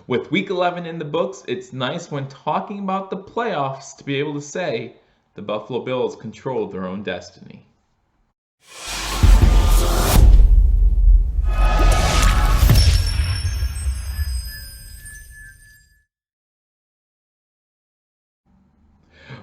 With week 11 in the books, it's nice when talking about the playoffs to be able to say the Buffalo Bills control their own destiny.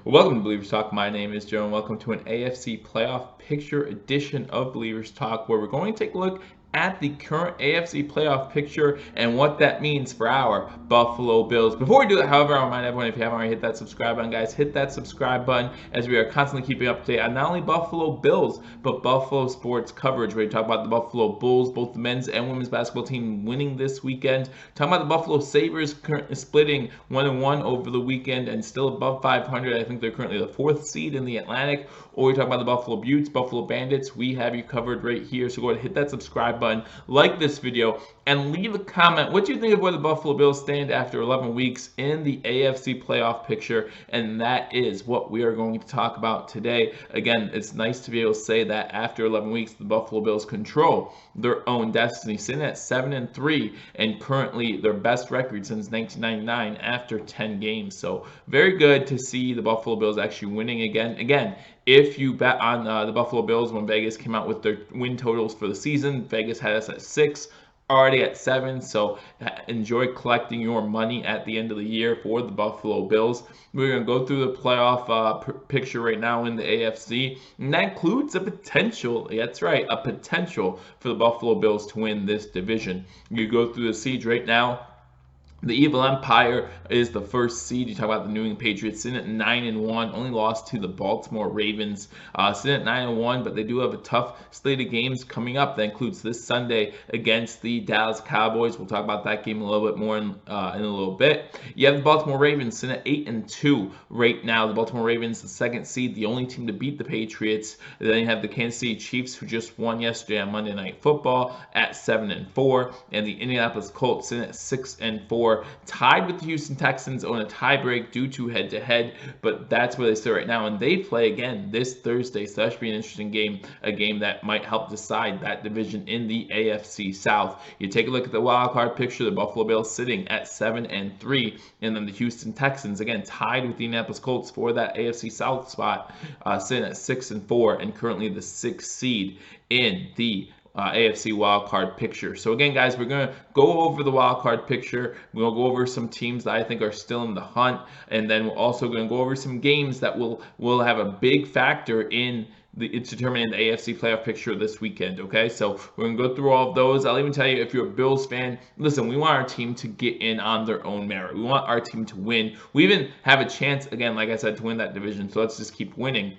Welcome to Believers Talk. My name is Joe, and welcome to an AFC playoff picture edition of Believers Talk, where we're going to take a look at the current AFC playoff picture and what that means for our Buffalo Bills. Before we do that, however, I remind everyone, if you haven't already hit that subscribe button, guys, hit that subscribe button, as we are constantly keeping up to date on not only Buffalo Bills, but Buffalo sports coverage, where we talk about the Buffalo Bulls, both the men's and women's basketball team winning this weekend. Talking about the Buffalo Sabres currently splitting 1-1 over the weekend and still above 500. I think they're currently the 4th seed in the Atlantic. Or we talk about the Buffalo Buttes, Buffalo Bandits. We have you covered right here. So go ahead and hit that subscribe button, like this video, and leave a comment. What do you think of where the Buffalo Bills stand after 11 weeks in the AFC playoff picture? And that is what we are going to talk about today. Again, it's nice to be able to say that after 11 weeks, the Buffalo Bills control their own destiny, sitting at 7-3, and currently their best record since 1999 after 10 games. So very good to see the Buffalo Bills actually winning again. Again, if you bet on the Buffalo Bills when Vegas came out with their win totals for the season, Vegas had us at 6, already at 7, so enjoy collecting your money at the end of the year for the Buffalo Bills. We're going to go through the playoff picture right now in the AFC, and that includes a potential, that's right, a potential for the Buffalo Bills to win this division. You go through the seeds right now. The Evil Empire is the 1st seed. You talk about the New England Patriots sitting at 9-1, only lost to the Baltimore Ravens, sitting at 9-1, but they do have a tough slate of games coming up. That includes this Sunday against the Dallas Cowboys. We'll talk about that game a little bit more in a little bit. You have the Baltimore Ravens sitting at 8-2 right now. The Baltimore Ravens, the 2nd seed, the only team to beat the Patriots. Then you have the Kansas City Chiefs, who just won yesterday on Monday Night Football, at 7-4, and the Indianapolis Colts sitting at 6-4. Tied with the Houston Texans on a tiebreak due to head-to-head, but that's where they sit right now, and they play again this Thursday, so that should be an interesting game, a game that might help decide that division in the AFC South. You take a look at the wild card picture, the Buffalo Bills sitting at 7-3, and then the Houston Texans, again, tied with the Indianapolis Colts for that AFC South spot, sitting at 6-4, and currently the 6th seed in the AFC wildcard picture. So again, guys, we're going to go over the wildcard picture. We'll go over some teams that I think are still in the hunt, and then we're also going to go over some games that will have a big factor in it's determining the AFC playoff picture this weekend, okay? So we're going to go through all of those. I'll even tell you, if you're a Bills fan, listen, we want our team to get in on their own merit. We want our team to win. We even have a chance, again, like I said, to win that division, so let's just keep winning.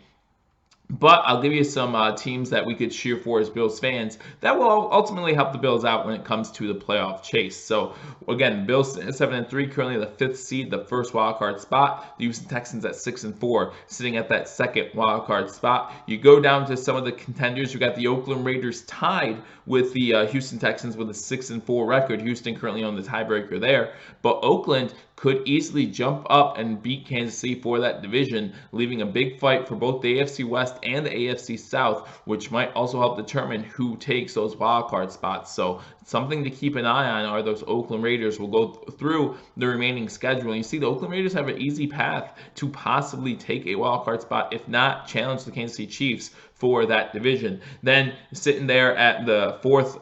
But I'll give you some teams that we could cheer for as Bills fans that will ultimately help the Bills out when it comes to the playoff chase. So again, Bills 7-3, currently the 5th seed, the 1st wildcard spot. The Houston Texans at 6-4, sitting at that 2nd wildcard spot. You go down to some of the contenders. You got the Oakland Raiders tied with the Houston Texans with a 6-4 record. Houston currently on the tiebreaker there, but Oakland could easily jump up and beat Kansas City for that division, leaving a big fight for both the AFC West and the AFC South, which might also help determine who takes those wildcard spots. So something to keep an eye on are those Oakland Raiders. We'll go through the remaining schedule, and you see the Oakland Raiders have an easy path to possibly take a wildcard spot, if not challenge the Kansas City Chiefs for that division. Then sitting there at the 4th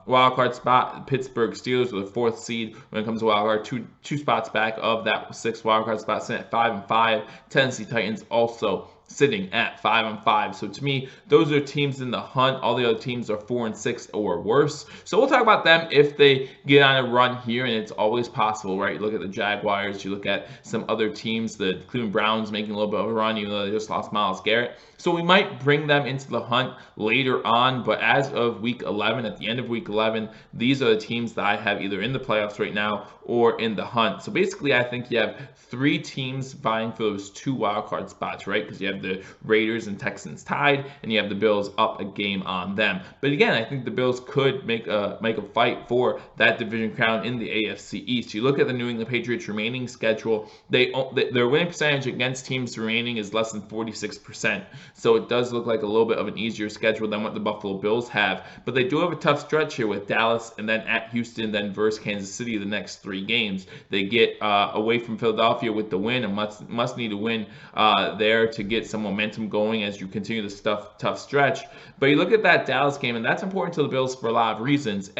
wildcard spot, Pittsburgh Steelers with a 4th seed when it comes to wildcard, two spots back of that 6th wildcard spot, sitting at 5-5. Tennessee Titans also sitting at 5-5. So to me, those are teams in the hunt. All the other teams are 4-6 or worse. So we'll talk about them if they get on a run here, and it's always possible, right? You look at the Jaguars, you look at some other teams, the Cleveland Browns making a little bit of a run, even though they just lost Myles Garrett. So we might bring them into the hunt later on, but as of week 11, at the end of week 11, these are the teams that I have either in the playoffs right now or in the hunt. So basically, I think you have 3 teams vying for those 2 wildcard spots, right? Because you have have the Raiders and Texans tied, and you have the Bills up a game on them. But again, I think the Bills could make a fight for that division crown in the AFC East. You look at the New England Patriots remaining schedule, their winning percentage against teams remaining is less than 46%. So it does look like a little bit of an easier schedule than what the Buffalo Bills have. But they do have a tough stretch here with Dallas and then at Houston, then versus Kansas City the next 3 games. They get away from Philadelphia with the win, and must need to win there to get some momentum going as you continue this tough stretch. But you look at that Dallas game, and that's important to the Bills for a lot of reasons.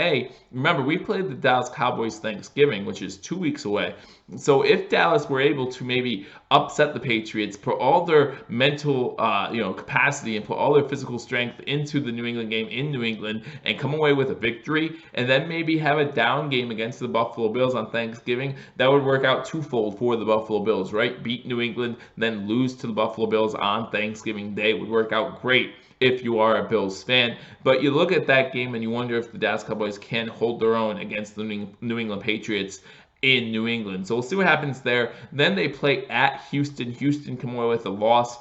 Remember, we played the Dallas Cowboys Thanksgiving, which is 2 weeks away. So if Dallas were able to maybe upset the Patriots, put all their mental capacity and put all their physical strength into the New England game in New England and come away with a victory, and then maybe have a down game against the Buffalo Bills on Thanksgiving, that would work out twofold for the Buffalo Bills, right? Beat New England, then lose to the Buffalo Bills on Thanksgiving Day would work out great if you are a Bills fan. But you look at that game and you wonder if the Dallas Cowboys can hold their own against the New England Patriots in New England. So we'll see what happens there. Then they play at Houston. Houston come away with a loss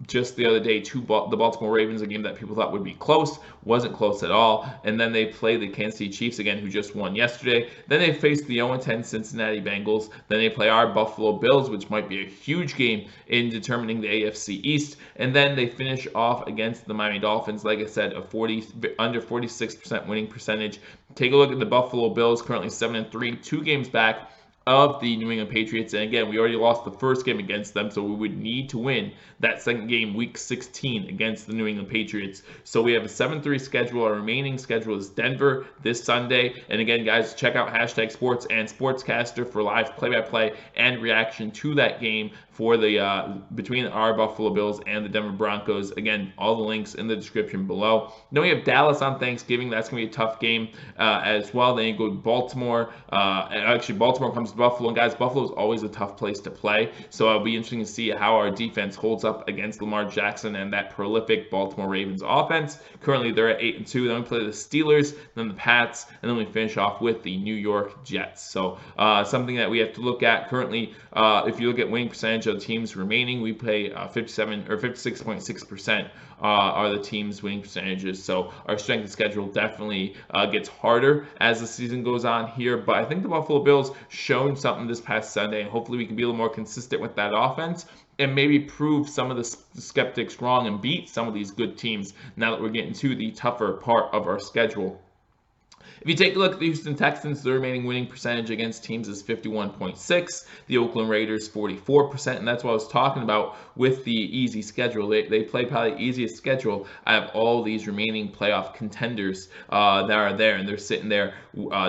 just the other day to the Baltimore Ravens, a game that people thought would be close, wasn't close at all. And then they play the Kansas City Chiefs again, who just won yesterday. Then they face the 0-10 Cincinnati Bengals. Then they play our Buffalo Bills, which might be a huge game in determining the AFC East. And then they finish off against the Miami Dolphins, like I said, under 46% winning percentage. Take a look at the Buffalo Bills, currently 7-3, 2 games back of the New England Patriots. And again, we already lost the first game against them, so we would need to win that second game, week 16, against the New England Patriots. So we have a 7-3 schedule. Our remaining schedule is Denver this Sunday. And again, guys, check out #sports and Sportscaster for live play-by-play and reaction to that game for the between our Buffalo Bills and the Denver Broncos. Again, all the links in the description below. Then we have Dallas on Thanksgiving. That's going to be a tough game as well. Then you go to Baltimore. Actually, Baltimore comes to Buffalo. And guys, Buffalo is always a tough place to play. So it'll be interesting to see how our defense holds up against Lamar Jackson and that prolific Baltimore Ravens offense. Currently, they're at 8-2. Then we play the Steelers, then the Pats, and then we finish off with the New York Jets. So something that we have to look at currently. If you look at winning percentage of teams remaining, we play 57 or 56.6% are the teams' winning percentages. So our strength of schedule definitely gets harder as the season goes on here. But I think the Buffalo Bills shown something this past Sunday, and hopefully we can be a little more consistent with that offense and maybe prove some of the skeptics wrong and beat some of these good teams now that we're getting to the tougher part of our schedule. If you take a look at the Houston Texans, the remaining winning percentage against teams is 51.6. The Oakland Raiders, 44%. And that's what I was talking about with the easy schedule. They play probably the easiest schedule out of all these remaining playoff contenders that are there. And they're sitting there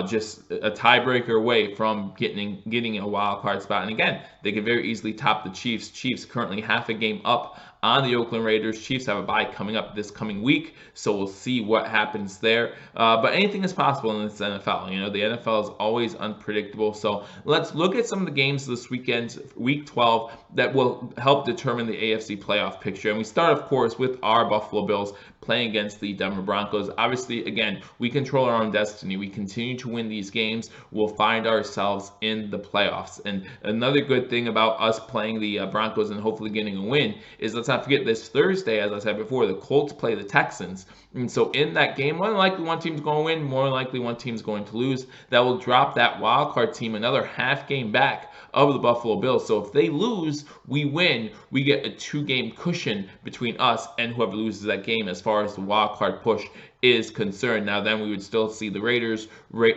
just a tiebreaker away from getting a wild card spot. And again, they could very easily top the Chiefs. Chiefs currently half a game up on the Oakland Raiders. Chiefs have a bye coming up this coming week, so we'll see what happens there. But anything is possible in this NFL. You know, the NFL is always unpredictable. So let's look at some of the games this weekend, week 12, that will help determine the AFC playoff picture. And we start, of course, with our Buffalo Bills playing against the Denver Broncos. Obviously, again, we control our own destiny. We continue to win these games, we'll find ourselves in the playoffs. And another good thing about us playing the Broncos and hopefully getting a win is, let's not forget, this Thursday, as I said before, the Colts play the Texans. And so in that game, more than likely one team's going to win, more than likely one team's going to lose. That will drop that wild card team another half game back of the Buffalo Bills. So if they lose, we win. We get a 2-game cushion between us and whoever loses that game as far as the wild card push is concerned. Now then we would still see the Raiders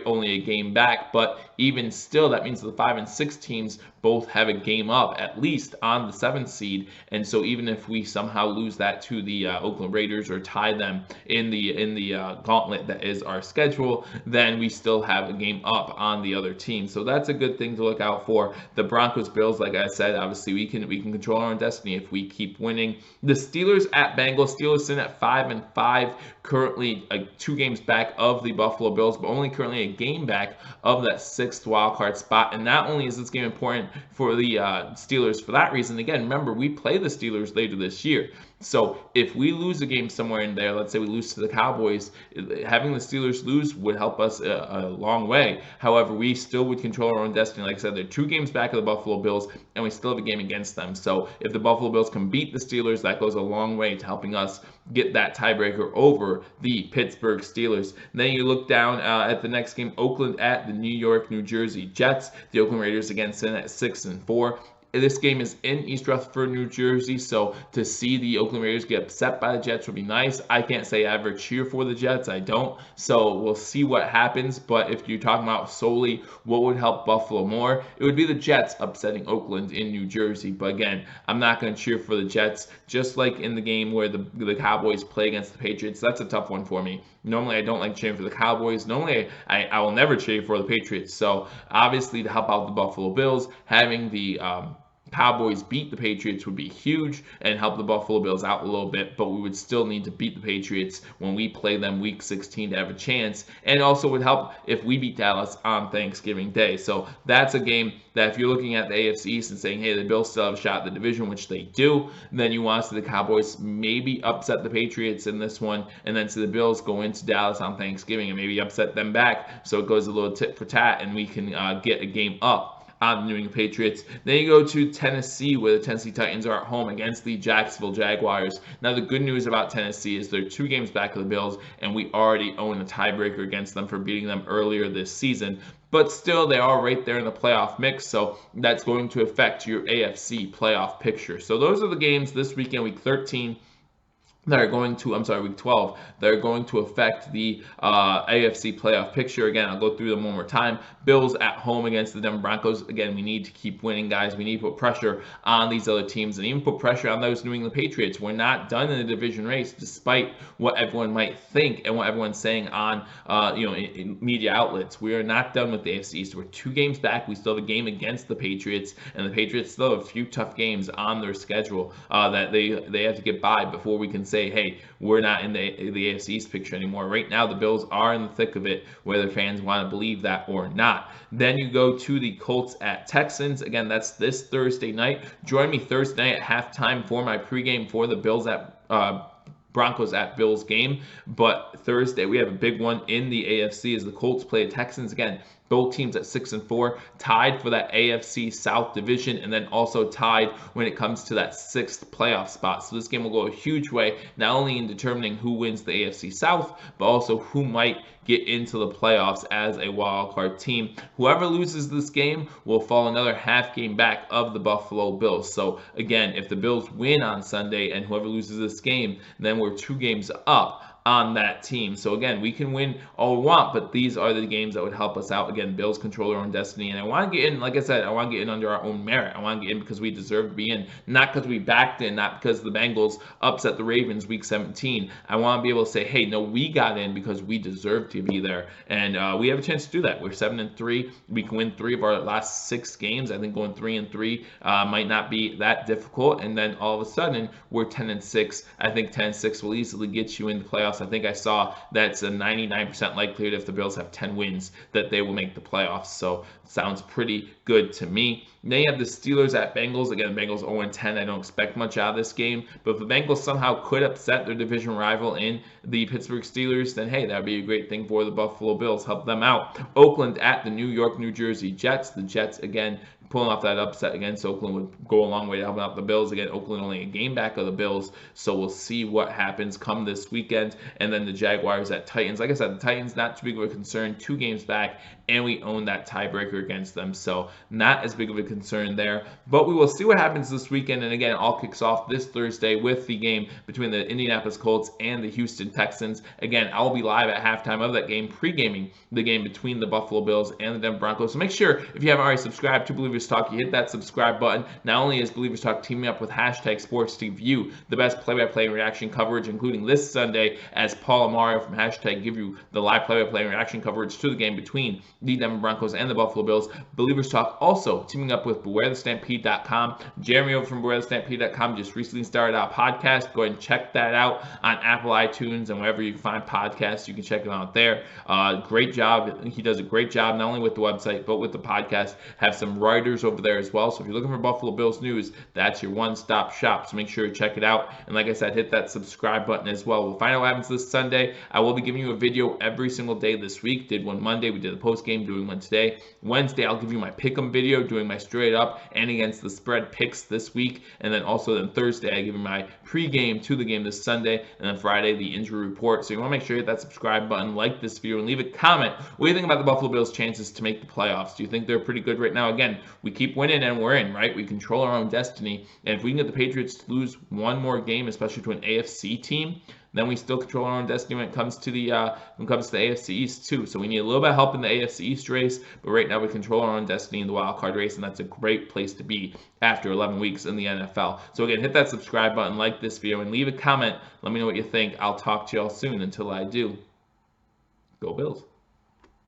only a game back, but even still that means the 5 and 6 teams both have a game up at least on the 7th seed. And so even if we somehow lose that to the Oakland Raiders or tie them in the gauntlet that is our schedule, then we still have a game up on the other team. So that's a good thing to look out for. The Broncos Bills, like I said, obviously we can control our own destiny if we keep winning. The Steelers at Bengals. Steelers sitting at 5-5, currently 2 games back of the Buffalo Bills, but only currently a game back of that 6th wildcard spot. And not only is this game important for the Steelers for that reason, again, remember, we play the Steelers later this year. So if we lose a game somewhere in there, let's say we lose to the Cowboys, having the Steelers lose would help us a long way. However, we still would control our own destiny. Like I said, they're 2 games back of the Buffalo Bills, and we still have a game against them. So if the Buffalo Bills can beat the Steelers, that goes a long way to helping us get that tiebreaker over the Pittsburgh Steelers. And then you look down at the next game, Oakland at the New York, New Jersey Jets. The Oakland Raiders again sitting at 6-4. This game is in East Rutherford, New Jersey, so to see the Oakland Raiders get upset by the Jets would be nice. I can't say I ever cheer for the Jets. I don't. So we'll see what happens. But if you're talking about solely what would help Buffalo more, it would be the Jets upsetting Oakland in New Jersey. But again, I'm not going to cheer for the Jets. Just like in the game where the Cowboys play against the Patriots, that's a tough one for me. Normally, I don't like cheering for the Cowboys. Normally, I will never cheer for the Patriots. So obviously, to help out the Buffalo Bills, having the Cowboys beat the Patriots would be huge and help the Buffalo Bills out a little bit, but we would still need to beat the Patriots when we play them week 16 to have a chance, and also would help if we beat Dallas on Thanksgiving Day. So that's a game that if you're looking at the AFC East and saying, hey, the Bills still have a shot at the division, which they do, then you want to see the Cowboys maybe upset the Patriots in this one, and then see the Bills go into Dallas on Thanksgiving and maybe upset them back, so it goes a little tit for tat, and we can get a game up on the New England Patriots. Then you go to Tennessee, where the Tennessee Titans are at home against the Jacksonville Jaguars. Now, the good news about Tennessee is they're 2 games back of the Bills, and we already own a tiebreaker against them for beating them earlier this season. But still, they are right there in the playoff mix, so that's going to affect your AFC playoff picture. So those are the games this weekend, week 13. That are going to, week 12, that are going to affect the AFC playoff picture. Again, I'll go through them one more time. Bills at home against the Denver Broncos. Again, we need to keep winning, guys. We need to put pressure on these other teams and even put pressure on those New England Patriots. We're not done in the division race, despite what everyone might think and what everyone's saying on, in media outlets. We are not done with the AFC East. We're 2 games back. We still have a game against the Patriots, and the Patriots still have a few tough games on their schedule that they have to get by before we can say, hey, we're not in the AFC East picture anymore. Right now, the Bills are in the thick of it, whether fans want to believe that or not. Then you go to the Colts at Texans. Again, that's this Thursday night. Join me Thursday night at halftime for my pregame for the Bills at Broncos at Bills game. But Thursday, we have a big one in the AFC as the Colts play the Texans. Again, both teams at 6-4, tied for that AFC South division, and then also tied when it comes to that 6th playoff spot. So this game will go a huge way, not only in determining who wins the AFC South, but also who might get into the playoffs as a wild card team. Whoever loses this game will fall another half game back of the Buffalo Bills. So again, if the Bills win on Sunday and whoever loses this game, then we're 2 games up on that team. So again, we can win all we want, but these are the games that would help us out. Again, Bills control their own destiny, and I want to get in, like I said, I want to get in under our own merit. I want to get in because we deserve to be in, not because we backed in, not because the Bengals upset the Ravens week 17. I want to be able to say, hey, no, we got in because we deserve to be there, and we have a chance to do that. We're 7-3. We can win 3 of our last 6 games. I think going 3-3 might not be that difficult, and then all of a sudden we're 10-6. I think 10-6 will easily get you in the playoffs. I think I saw that's a 99% likelihood if the Bills have 10 wins that they will make the playoffs. So sounds pretty good to me. Then you have the Steelers at Bengals. Again, Bengals 0-10. I don't expect much out of this game. But if the Bengals somehow could upset their division rival in the Pittsburgh Steelers, then hey, that would be a great thing for the Buffalo Bills. Help them out. Oakland at the New York, New Jersey Jets. The Jets, again, pulling off that upset against Oakland would go a long way to helping out the Bills. Again, Oakland only a game back of the Bills, so we'll see what happens come this weekend. And then the Jaguars at Titans. Like I said, the Titans not too big of a concern, 2 games back, and we own that tiebreaker against them, so not as big of a concern there. But we will see what happens this weekend, and again, all kicks off this Thursday with the game between the Indianapolis Colts and the Houston Texans. Again, I'll be live at halftime of that game, pre-gaming the game between the Buffalo Bills and the Denver Broncos. So make sure, if you haven't already subscribed to Billievers Talk, you hit that subscribe button. Not only is Billievers Talk teaming up with Hashtag Sports to give you the best play-by-play reaction coverage, including this Sunday, as Paul and Mario from Hashtag give you the live play-by-play reaction coverage to the game between the Denver Broncos and the Buffalo Bills. Billievers Talk also teaming up with BewareTheStampede.com. Jeremy over from BewareTheStampede.com just recently started our podcast. Go ahead and check that out on Apple, iTunes, and wherever you can find podcasts. You can check it out there. Great job. He does a great job, not only with the website, but with the podcast. Have some writers writers over there as well. So if you're looking for Buffalo Bills news, that's your one-stop shop. So make sure to check it out. And like I said, hit that subscribe button as well. We'll find out what happens this Sunday. I will be giving you a video every single day this week. Did one Monday, we did a post game, doing one today. Wednesday, I'll give you my pick'em video, doing my straight up and against the spread picks this week. And then Thursday, I give you my pregame to the game this Sunday. And then Friday, the injury report. So you want to make sure you hit that subscribe button, like this video, and leave a comment. What do you think about the Buffalo Bills' chances to make the playoffs? Do you think they're pretty good right now? Again, we keep winning and we're in, right? We control our own destiny. And if we can get the Patriots to lose one more game, especially to an AFC team, then we still control our own destiny when it comes to the AFC East too. So we need a little bit of help in the AFC East race, but right now we control our own destiny in the wild card race, and that's a great place to be after 11 weeks in the NFL. So again, hit that subscribe button, like this video, and leave a comment. Let me know what you think. I'll talk to y'all soon. Until I do, go Bills.